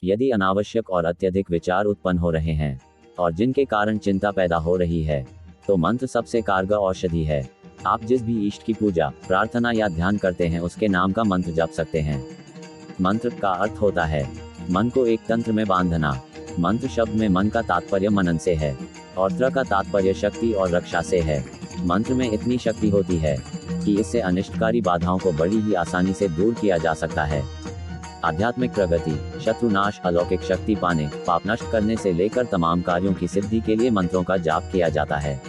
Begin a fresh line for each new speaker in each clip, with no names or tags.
यदि अनावश्यक और अत्यधिक विचार उत्पन्न हो रहे हैं और जिनके कारण चिंता पैदा हो रही है, तो मंत्र सबसे कारगर औषधि है। आप जिस भी इष्ट की पूजा, प्रार्थना या ध्यान करते हैं उसके नाम का मंत्र जप सकते हैं। मंत्र का अर्थ होता है मन को एक तंत्र में बांधना। मंत्र शब्द में मन का तात्पर्य मनन से है और त्र का तात्पर्य शक्ति और रक्षा से है। मंत्र में इतनी शक्ति होती है कि इससे अनिष्टकारी बाधाओं को बड़ी ही आसानी से दूर किया जा सकता है। आध्यात्मिक प्रगति, शत्रुनाश, अलौकिक शक्ति पाने, पाप नष्ट करने से लेकर तमाम कार्यों की सिद्धि के लिए मंत्रों का जाप किया जाता है।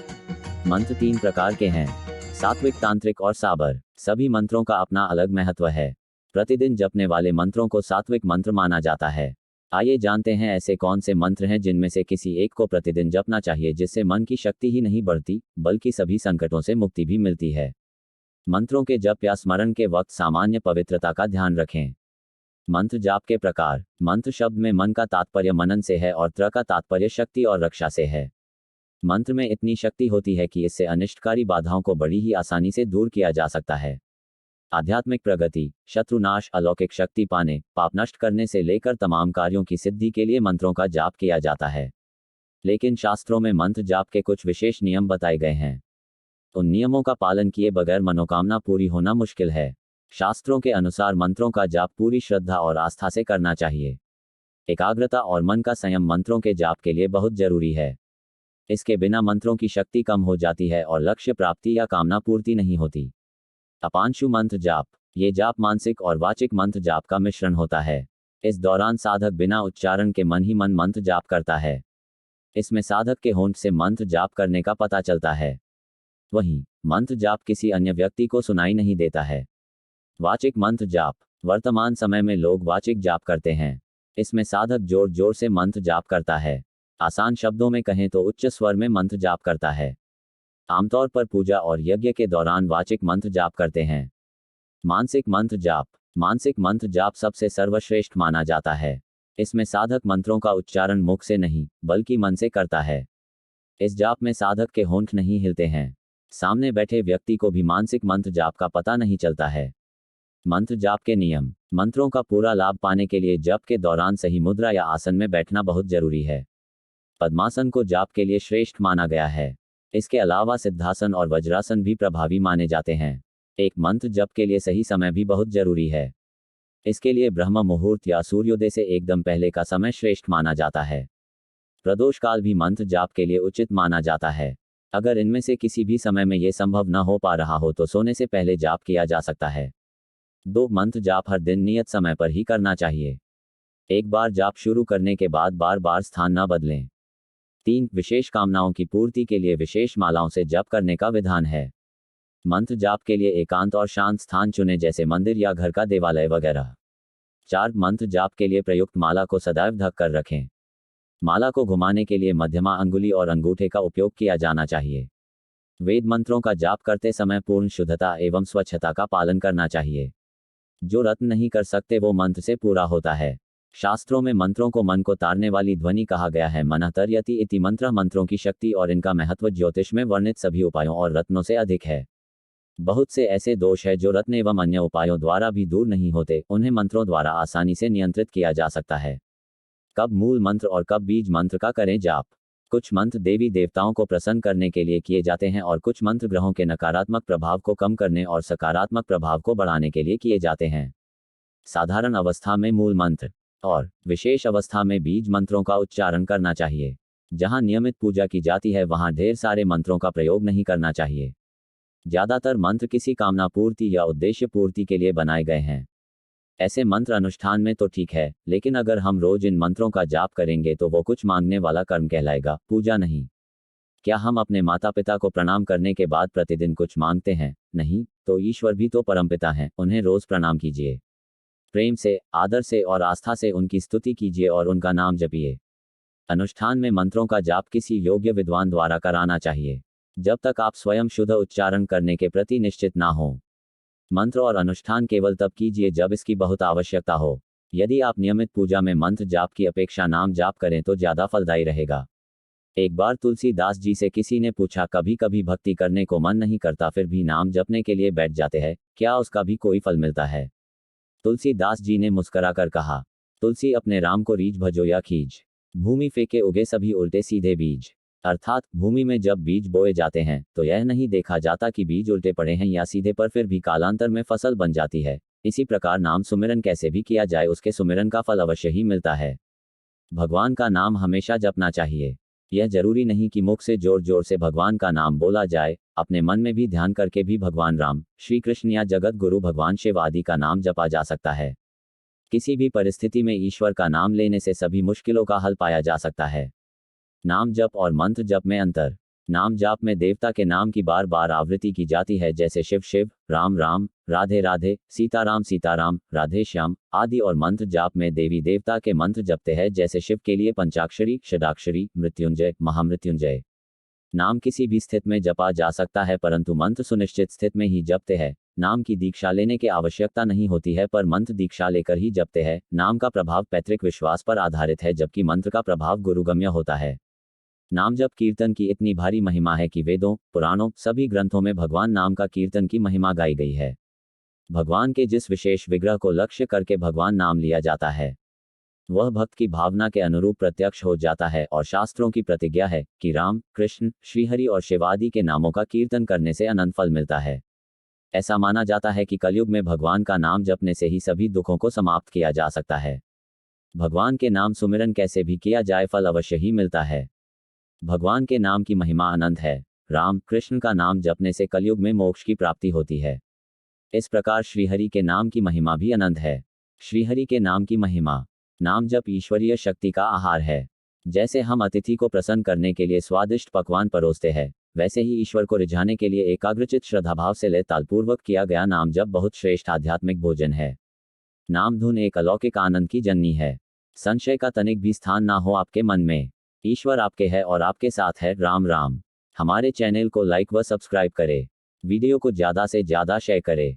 मंत्र 3 प्रकार के हैं, सात्विक, तांत्रिक और साबर। सभी मंत्रों का अपना अलग महत्व है। प्रतिदिन जपने वाले मंत्रों को सात्विक मंत्र माना जाता है। आइए जानते हैं ऐसे कौन से मंत्र हैं जिनमें से किसी एक को प्रतिदिन जपना चाहिए, जिससे मन की शक्ति ही नहीं बढ़ती बल्कि सभी संकटों से मुक्ति भी मिलती है। मंत्रों के जप या स्मरण के वक्त सामान्य पवित्रता का ध्यान रखें। मंत्र जाप के प्रकार। मंत्र शब्द में मन का तात्पर्य मनन से है और त्र का तात्पर्य शक्ति और रक्षा से है। मंत्र में इतनी शक्ति होती है कि इससे अनिष्टकारी बाधाओं को बड़ी ही आसानी से दूर किया जा सकता है। आध्यात्मिक प्रगति, शत्रुनाश, अलौकिक शक्ति पाने, पाप नष्ट करने से लेकर तमाम कार्यों की सिद्धि के लिए मंत्रों का जाप किया जाता है। लेकिन शास्त्रों में मंत्र जाप के कुछ विशेष नियम बताए गए हैं। उन नियमों का पालन किए बगैर मनोकामना पूरी होना मुश्किल है। शास्त्रों के अनुसार मंत्रों का जाप पूरी श्रद्धा और आस्था से करना चाहिए। एकाग्रता और मन का संयम मंत्रों के जाप के लिए बहुत जरूरी है। इसके बिना मंत्रों की शक्ति कम हो जाती है और लक्ष्य प्राप्ति या कामना पूर्ति नहीं होती। अपांशु मंत्र जाप। ये जाप मानसिक और वाचिक मंत्र जाप का मिश्रण होता है। इस दौरान साधक बिना उच्चारण के मन ही मन मंत्र जाप करता है। इसमें साधक के होंठ से मंत्र जाप करने का पता चलता है। वहीं मंत्र जाप किसी अन्य व्यक्ति को सुनाई नहीं देता है। वाचिक मंत्र जाप। वर्तमान समय में लोग वाचिक जाप करते हैं। इसमें साधक जोर जोर से मंत्र जाप करता है। आसान शब्दों में कहें तो उच्च स्वर में मंत्र जाप करता है। आमतौर पर पूजा और यज्ञ के दौरान वाचिक मंत्र जाप करते हैं। मानसिक मंत्र जाप। मानसिक मंत्र जाप सबसे सर्वश्रेष्ठ माना जाता है। इसमें साधक मंत्रों का उच्चारण मुख से नहीं बल्कि मन से करता है। इस जाप में साधक के होंठ नहीं हिलते हैं। सामने बैठे व्यक्ति को भी मानसिक मंत्र जाप का पता नहीं चलता है। मंत्र जाप के नियम। मंत्रों का पूरा लाभ पाने के लिए जप के दौरान सही मुद्रा या आसन में बैठना बहुत जरूरी है। पद्मासन को जाप के लिए श्रेष्ठ माना गया है। इसके अलावा सिद्धासन और वज्रासन भी प्रभावी माने जाते हैं। एक मंत्र जप के लिए सही समय भी बहुत जरूरी है। इसके लिए ब्रह्म मुहूर्त या सूर्योदय से एकदम पहले का समय श्रेष्ठ माना जाता है। प्रदोष काल भी मंत्र जाप के लिए उचित माना जाता है। अगर इनमें से किसी भी समय में ये संभव न हो पा रहा हो तो सोने से पहले जाप किया जा सकता है। 2 मंत्र जाप हर दिन नियत समय पर ही करना चाहिए। एक बार जाप शुरू करने के बाद बार बार स्थान न बदलें। 3 विशेष कामनाओं की पूर्ति के लिए विशेष मालाओं से जप करने का विधान है। मंत्र जाप के लिए एकांत और शांत स्थान चुनें, जैसे मंदिर या घर का देवालय वगैरह। 4 मंत्र जाप के लिए प्रयुक्त माला को सदैव ढक कर रखें। माला को घुमाने के लिए मध्यमा अंगुली और अंगूठे का उपयोग किया जाना चाहिए। वेद मंत्रों का जाप करते समय पूर्ण शुद्धता एवं स्वच्छता का पालन करना चाहिए। जो रत्न नहीं कर सकते वो मंत्र से पूरा होता है। शास्त्रों में मंत्रों को मन को तारने वाली ध्वनि कहा गया है। मनः तर्यति इति मंत्र। मंत्रों की शक्ति और इनका महत्व ज्योतिष में वर्णित सभी उपायों और रत्नों से अधिक है। बहुत से ऐसे दोष है जो रत्न एवं अन्य उपायों द्वारा भी दूर नहीं होते, उन्हें मंत्रों द्वारा आसानी से नियंत्रित किया जा सकता है। कब मूल मंत्र और कब बीज मंत्र का करें जाप। कुछ मंत्र देवी देवताओं को प्रसन्न करने के लिए किए जाते हैं और कुछ मंत्र ग्रहों के नकारात्मक प्रभाव को कम करने और सकारात्मक प्रभाव को बढ़ाने के लिए किए जाते हैं। साधारण अवस्था में मूल मंत्र और विशेष अवस्था में बीज मंत्रों का उच्चारण करना चाहिए। जहां नियमित पूजा की जाती है वहां ढेर सारे मंत्रों का प्रयोग नहीं करना चाहिए। ज्यादातर मंत्र किसी कामना पूर्ति या उद्देश्य पूर्ति के लिए बनाए गए हैं। ऐसे मंत्र अनुष्ठान में तो ठीक है, लेकिन अगर हम रोज इन मंत्रों का जाप करेंगे तो वो कुछ मांगने वाला कर्म कहलाएगा, पूजा नहीं। क्या हम अपने माता पिता को प्रणाम करने के बाद प्रतिदिन कुछ मांगते हैं? नहीं, तो ईश्वर भी तो परमपिता हैं, उन्हें रोज प्रणाम कीजिए। प्रेम से, आदर से और आस्था से उनकी स्तुति कीजिए और उनका नाम जपिए। अनुष्ठान में मंत्रों का जाप किसी योग्य विद्वान द्वारा कराना चाहिए, जब तक आप स्वयं शुद्ध उच्चारण करने के प्रति निश्चित ना हो। मंत्र और अनुष्ठान केवल तब कीजिए जब इसकी बहुत आवश्यकता हो। यदि आप नियमित पूजा में मंत्र जाप की अपेक्षा नाम जाप करें तो ज्यादा फलदायी रहेगा। एक बार तुलसीदास जी से किसी ने पूछा, कभी कभी भक्ति करने को मन नहीं करता फिर भी नाम जपने के लिए बैठ जाते हैं, क्या उसका भी कोई फल मिलता है? तुलसीदास जी ने मुस्कुराकर कहा, तुलसी अपने राम को रीझ भजो या खींच। भूमि फेंके उगे सभी उल्टे सीधे बीज। अर्थात भूमि में जब बीज बोए जाते हैं तो यह नहीं देखा जाता कि बीज उल्टे पड़े हैं या सीधे, पर फिर भी कालांतर में फसल बन जाती है। इसी प्रकार नाम सुमिरन कैसे भी किया जाए उसके सुमिरन का फल अवश्य ही मिलता है। भगवान का नाम हमेशा जपना चाहिए। यह जरूरी नहीं कि मुख से जोर जोर से भगवान का नाम बोला जाए, अपने मन में भी ध्यान करके भी भगवान राम, श्री कृष्ण या जगत गुरु भगवान शिव आदि का नाम जपा जा सकता है। किसी भी परिस्थिति में ईश्वर का नाम लेने से सभी मुश्किलों का हल पाया जा सकता है। नाम जप और मंत्र जप में अंतर। नाम जाप में देवता के नाम की बार बार आवृत्ति की जाती है, जैसे शिव शिव, राम राम, राधे राधे, सीताराम सीताराम, राधे श्याम आदि, और मंत्र जाप में देवी देवता के मंत्र जपते हैं, जैसे शिव के लिए पंचाक्षरी, षडाक्षरी, मृत्युंजय, महामृत्युंजय। नाम किसी भी स्थिति में जपा जा सकता है, परंतु मंत्र सुनिश्चित स्थिति में ही जपते हैं। नाम की दीक्षा लेने की आवश्यकता नहीं होती है, पर मंत्र दीक्षा लेकर ही जपते हैं। नाम का प्रभाव पैतृक विश्वास पर आधारित है, जबकि मंत्र का प्रभाव गुरुगम्य होता है। नाम जप कीर्तन की इतनी भारी महिमा है कि वेदों, पुराणों, सभी ग्रंथों में भगवान नाम का कीर्तन की महिमा गाई गई है। भगवान के जिस विशेष विग्रह को लक्ष्य करके भगवान नाम लिया जाता है, वह भक्त की भावना के अनुरूप प्रत्यक्ष हो जाता है, और शास्त्रों की प्रतिज्ञा है कि राम, कृष्ण, श्रीहरि और शिव आदि के नामों का कीर्तन करने से अनंत फल मिलता है। ऐसा माना जाता है कि कलयुग में भगवान का नाम जपने से ही सभी दुखों को समाप्त किया जा सकता है। भगवान के नाम सुमिरन कैसे भी किया जाए फल अवश्य ही मिलता है। भगवान के नाम की महिमा अनंत है। राम, कृष्ण का नाम जपने से कलयुग में मोक्ष की प्राप्ति होती है। इस प्रकार श्रीहरि के नाम की महिमा भी अनंत है। श्रीहरि के नाम की महिमा। नाम जप ईश्वरीय शक्ति का आहार है। जैसे हम अतिथि को प्रसन्न करने के लिए स्वादिष्ट पकवान परोसते हैं, वैसे ही ईश्वर को रिझाने के लिए एकाग्रचित श्रद्धाभाव से ले तालपूर्वक किया गया नाम जप बहुत श्रेष्ठ आध्यात्मिक भोजन है। नाम धुन एक अलौकिक आनंद की जननी है। संशय का तनिक भी स्थान ना हो आपके मन में। ईश्वर आपके है और आपके साथ है। राम राम। हमारे चैनल को लाइक व सब्सक्राइब करें। वीडियो को ज़्यादा से ज़्यादा शेयर करें।